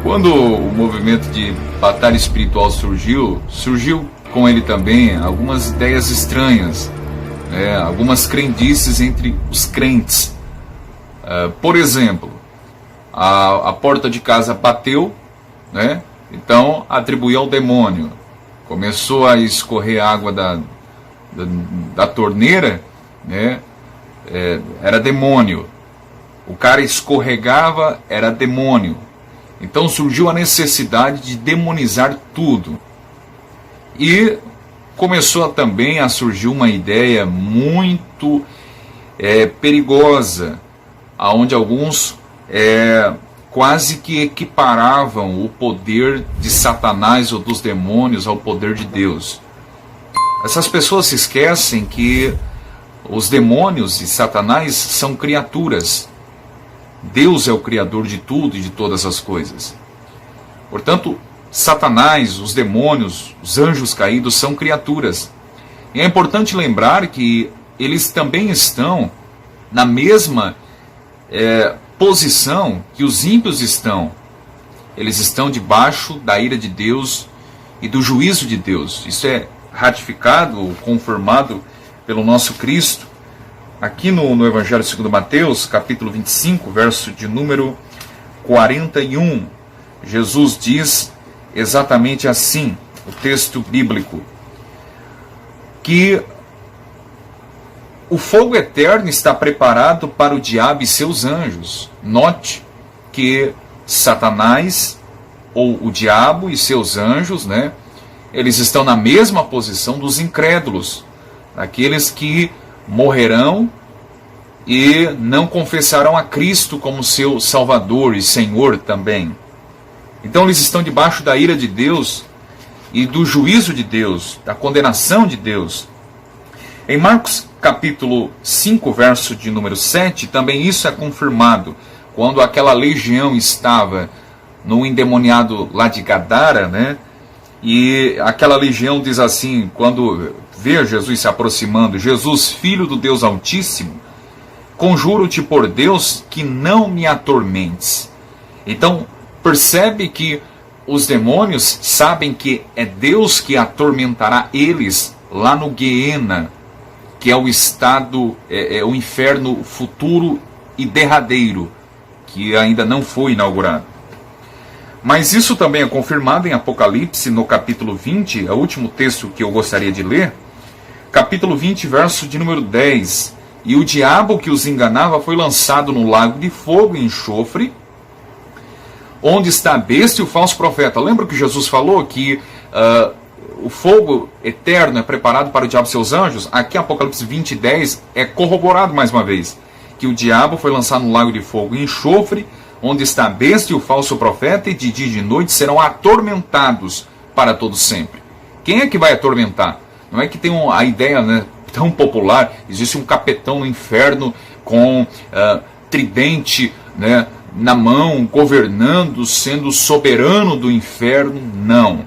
Quando o movimento de batalha espiritual surgiu com ele também algumas ideias estranhas, algumas crendices entre os crentes. Por exemplo, a porta de casa bateu, então atribuiu ao demônio. Começou a escorrer água da torneira, era demônio. O cara escorregava, era demônio. Então surgiu a necessidade de demonizar tudo. E começou também a surgir uma ideia muito perigosa, onde alguns quase que equiparavam o poder de Satanás ou dos demônios ao poder de Deus. Essas pessoas se esquecem que os demônios e Satanás são criaturas. Deus é o Criador de tudo e de todas as coisas. Portanto, Satanás, os demônios, os anjos caídos são criaturas. E é importante lembrar que eles também estão na mesma posição que os ímpios estão. Eles estão debaixo da ira de Deus e do juízo de Deus. Isso é ratificado, confirmado pelo nosso Cristo. Aqui no Evangelho segundo Mateus, capítulo 25, verso de número 41, Jesus diz exatamente assim, o texto bíblico, que o fogo eterno está preparado para o diabo e seus anjos. Note que Satanás, ou o diabo e seus anjos, eles estão na mesma posição dos incrédulos, aqueles que morrerão e não confessarão a Cristo como seu Salvador e Senhor também. Então eles estão debaixo da ira de Deus e do juízo de Deus, da condenação de Deus. Em Marcos capítulo 5, verso de número 7, também isso é confirmado. Quando aquela legião estava no endemoniado lá de Gadara, e aquela legião diz assim, quando vê Jesus se aproximando: Jesus, filho do Deus Altíssimo, conjuro-te por Deus que não me atormentes. Então, percebe que os demônios sabem que é Deus que atormentará eles lá no Guiena, que é o estado, o inferno futuro e derradeiro, que ainda não foi inaugurado. Mas isso também é confirmado em Apocalipse, no capítulo 20, é o último texto que eu gostaria de ler, capítulo 20, verso de número 10. E o diabo que os enganava foi lançado no lago de fogo e enxofre, onde está a besta e o falso profeta. Lembra que Jesus falou que o fogo eterno é preparado para o diabo e seus anjos? Aqui em Apocalipse 20, 10 é corroborado mais uma vez, que o diabo foi lançado no lago de fogo e enxofre, onde está a besta e o falso profeta, e de dia e de noite serão atormentados para todo sempre. Quem é que vai atormentar? Não é que tem a ideia tão popular, existe um capetão no inferno com tridente na mão, governando, sendo soberano do inferno. Não.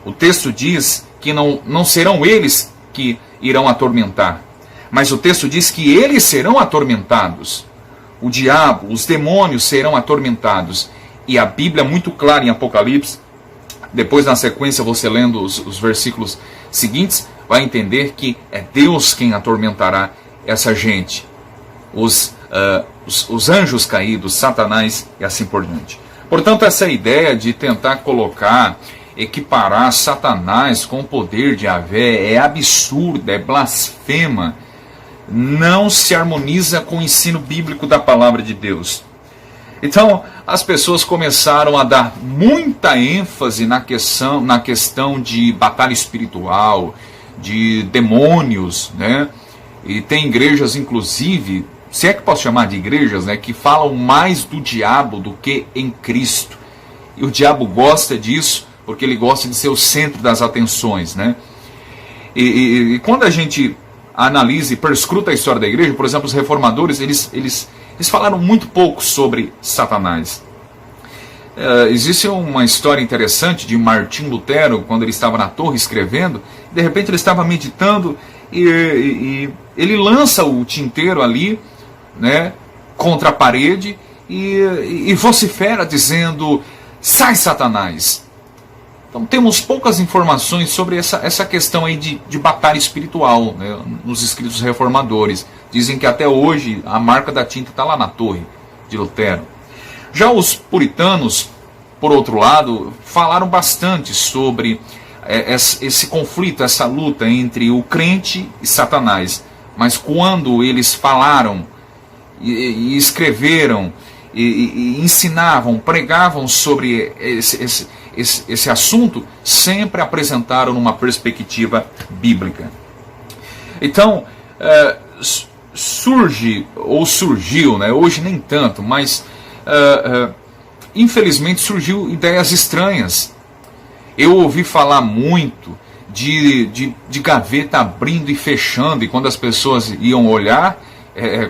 O texto diz que não serão eles que irão atormentar, mas o texto diz que eles serão atormentados. O diabo, os demônios serão atormentados. E a Bíblia é muito clara em Apocalipse. Depois, na sequência, você lendo os versículos seguintes, vai entender que é Deus quem atormentará essa gente. Os anjos caídos, Satanás e assim por diante. Portanto, essa ideia de tentar equiparar Satanás com o poder de Yahvé é absurda, é blasfema. Não se harmoniza com o ensino bíblico da palavra de Deus. Então, as pessoas começaram a dar muita ênfase na questão de batalha espiritual, de demônios, E tem igrejas, inclusive, se é que posso chamar de igrejas, que falam mais do diabo do que em Cristo. E o diabo gosta disso, porque ele gosta de ser o centro das atenções, E quando a gente analisa e perscruta a história da igreja, por exemplo, os reformadores, eles falaram muito pouco sobre Satanás. Existe uma história interessante de Martim Lutero, quando ele estava na torre escrevendo, de repente ele estava meditando e ele lança o tinteiro ali, contra a parede e vocifera dizendo: sai Satanás. Então temos poucas informações sobre essa questão aí de batalha espiritual, né, nos escritos reformadores. Dizem que até hoje a marca da tinta está lá na torre de Lutero. Já os puritanos, por outro lado, falaram bastante sobre esse conflito, essa luta entre o crente e Satanás. Mas quando eles falaram e escreveram e ensinavam, pregavam sobre esse assunto, sempre apresentaram numa perspectiva bíblica. Então, surgiu, né, hoje nem tanto, mas infelizmente surgiu ideias estranhas. Eu ouvi falar muito de gaveta abrindo e fechando, e quando as pessoas iam olhar,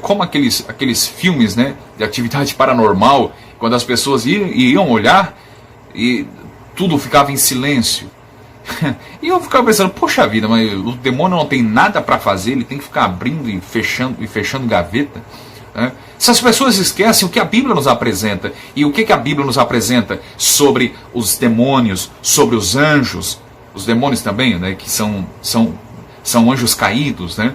como aqueles filmes, né, de atividade paranormal, quando as pessoas iam olhar e tudo ficava em silêncio. E eu ficava pensando, poxa vida, mas o demônio não tem nada para fazer, ele tem que ficar abrindo e fechando gaveta, né? Essas pessoas esquecem o que a Bíblia nos apresenta. E o que a Bíblia nos apresenta sobre os demônios, sobre os anjos, os demônios também, né, que são anjos caídos, né?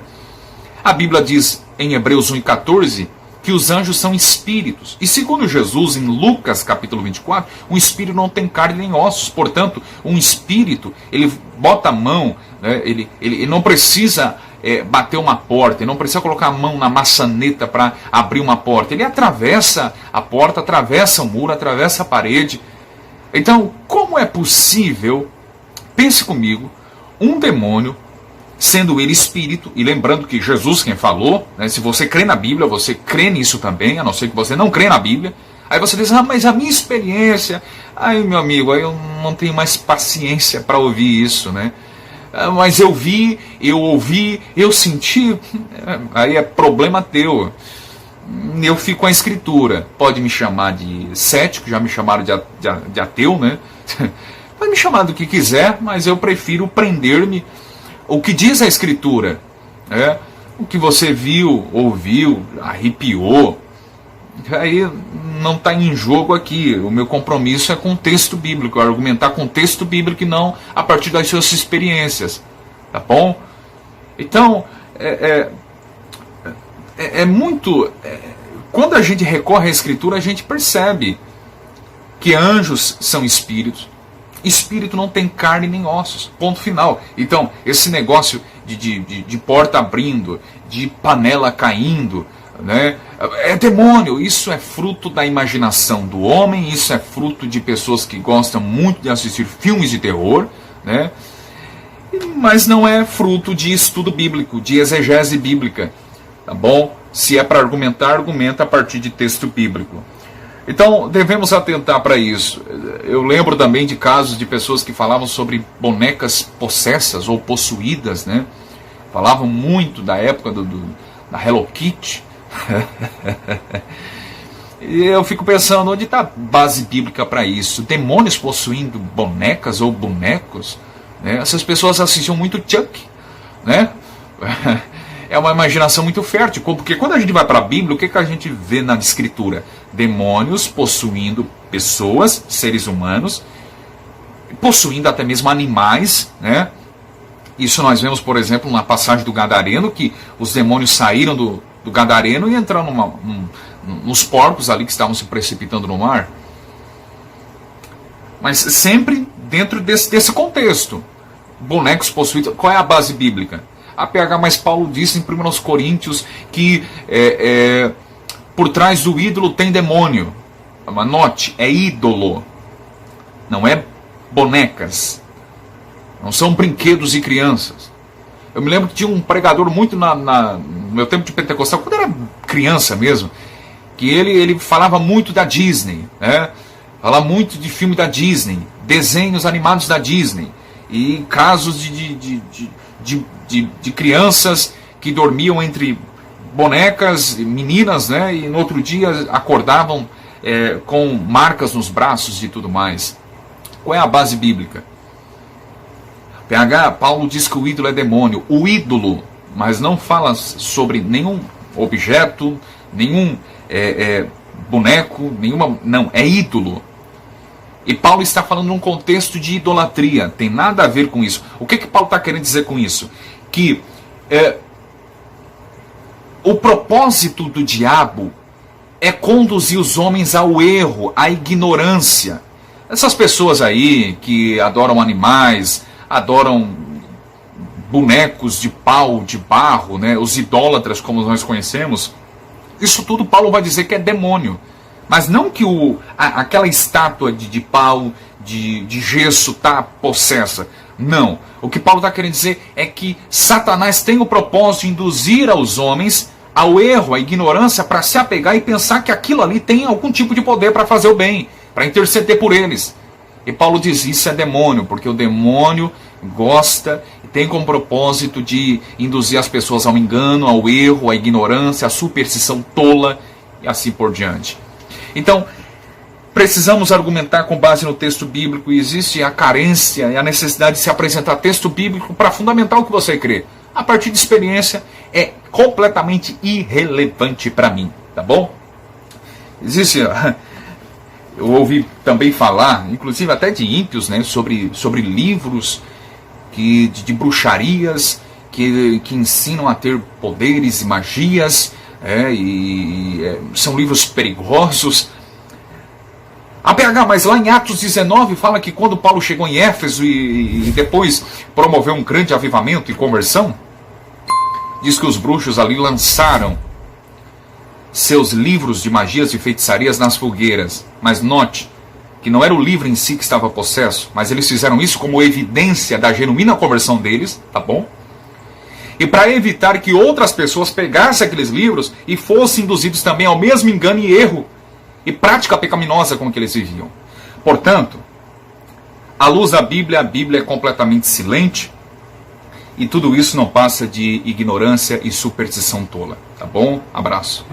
A Bíblia diz em Hebreus 1,14 que os anjos são espíritos. E segundo Jesus, em Lucas capítulo 24, um espírito não tem carne nem ossos. Portanto, um espírito, ele bota a mão, né, ele não precisa bater uma porta, ele não precisa colocar a mão na maçaneta para abrir uma porta. Ele atravessa a porta, atravessa o muro, atravessa a parede. Então, como é possível, pense comigo, um demônio, sendo ele espírito, e lembrando que Jesus quem falou, né, se você crê na Bíblia, você crê nisso também, a não ser que você não crê na Bíblia. Aí você diz, mas a minha experiência, aí meu amigo, aí eu não tenho mais paciência para ouvir isso, né? Mas eu vi, eu ouvi, eu senti, aí é problema teu. Eu fico com a Escritura. Pode me chamar de cético, já me chamaram de ateu, né? Pode me chamar do que quiser, mas eu prefiro prender-me o que diz a Escritura, né? O que você viu, ouviu, arrepiou, aí não está em jogo aqui. O meu compromisso é com o texto bíblico, argumentar com o texto bíblico e não a partir das suas experiências, tá bom? Então, muito... quando a gente recorre à Escritura, a gente percebe que anjos são espíritos. Espírito não tem carne nem ossos, ponto final. Então, esse negócio de porta abrindo, de panela caindo, né, é demônio. Isso é fruto da imaginação do homem, isso é fruto de pessoas que gostam muito de assistir filmes de terror, né, mas não é fruto de estudo bíblico, de exegese bíblica, tá bom? Se é para argumentar, argumenta a partir de texto bíblico. Então, devemos atentar para isso. Eu lembro também de casos de pessoas que falavam sobre bonecas possessas ou possuídas, né? Falavam muito da época da Hello Kitty. E eu fico pensando, onde está a base bíblica para isso? Demônios possuindo bonecas ou bonecos? Né? Essas pessoas assistiam muito Chuck, né? É uma imaginação muito fértil, porque quando a gente vai para a Bíblia, o que a gente vê na Escritura? Demônios possuindo pessoas, seres humanos, possuindo até mesmo animais, né? Isso nós vemos, por exemplo, na passagem do Gadareno, que os demônios saíram do Gadareno e entraram nos porcos ali que estavam se precipitando no mar. Mas sempre dentro desse contexto. Bonecos possuídos, qual é a base bíblica? A PH, mas Paulo disse em 1 Coríntios que por trás do ídolo tem demônio. Mas note, é ídolo, não é bonecas, não são brinquedos de crianças. Eu me lembro que tinha um pregador muito no meu tempo de pentecostal, quando eu era criança mesmo, que ele falava muito da Disney, né? Falava muito de filme da Disney, desenhos animados da Disney, e casos de crianças que dormiam entre bonecas, meninas, né? E no outro dia acordavam com marcas nos braços e tudo mais. Qual é a base bíblica? PH, Paulo diz que o ídolo é demônio. O ídolo, mas não fala sobre nenhum objeto, nenhum boneco, nenhuma... Não, é ídolo. E Paulo está falando num contexto de idolatria, tem nada a ver com isso. O que Paulo está querendo dizer com isso? Que o propósito do diabo é conduzir os homens ao erro, à ignorância. Essas pessoas aí que adoram animais, adoram bonecos de pau, de barro, né? Os idólatras como nós conhecemos, isso tudo Paulo vai dizer que é demônio. Mas não que aquela estátua de pau, de gesso está possessa. Não. O que Paulo está querendo dizer é que Satanás tem o propósito de induzir aos homens ao erro, à ignorância, para se apegar e pensar que aquilo ali tem algum tipo de poder para fazer o bem, para interceder por eles. E Paulo diz, isso é demônio, porque o demônio gosta e tem como propósito de induzir as pessoas ao engano, ao erro, à ignorância, à superstição tola e assim por diante. Então, precisamos argumentar com base no texto bíblico, e existe a carência e a necessidade de se apresentar texto bíblico para fundamentar o que você crê. A partir de experiência é completamente irrelevante para mim, tá bom? Existe, eu ouvi também falar, inclusive até de ímpios, né, sobre livros de bruxarias que ensinam a ter poderes e magias, são livros perigosos. Mas lá em Atos 19 fala que quando Paulo chegou em Éfeso e depois promoveu um grande avivamento e conversão, diz que os bruxos ali lançaram seus livros de magias e feitiçarias nas fogueiras. Mas note que não era o livro em si que estava possesso, mas eles fizeram isso como evidência da genuína conversão deles, tá bom? E para evitar que outras pessoas pegassem aqueles livros e fossem induzidos também ao mesmo engano e erro e prática pecaminosa com que eles viviam. Portanto, à luz da Bíblia, a Bíblia é completamente silente, e tudo isso não passa de ignorância e superstição tola. Tá bom? Abraço.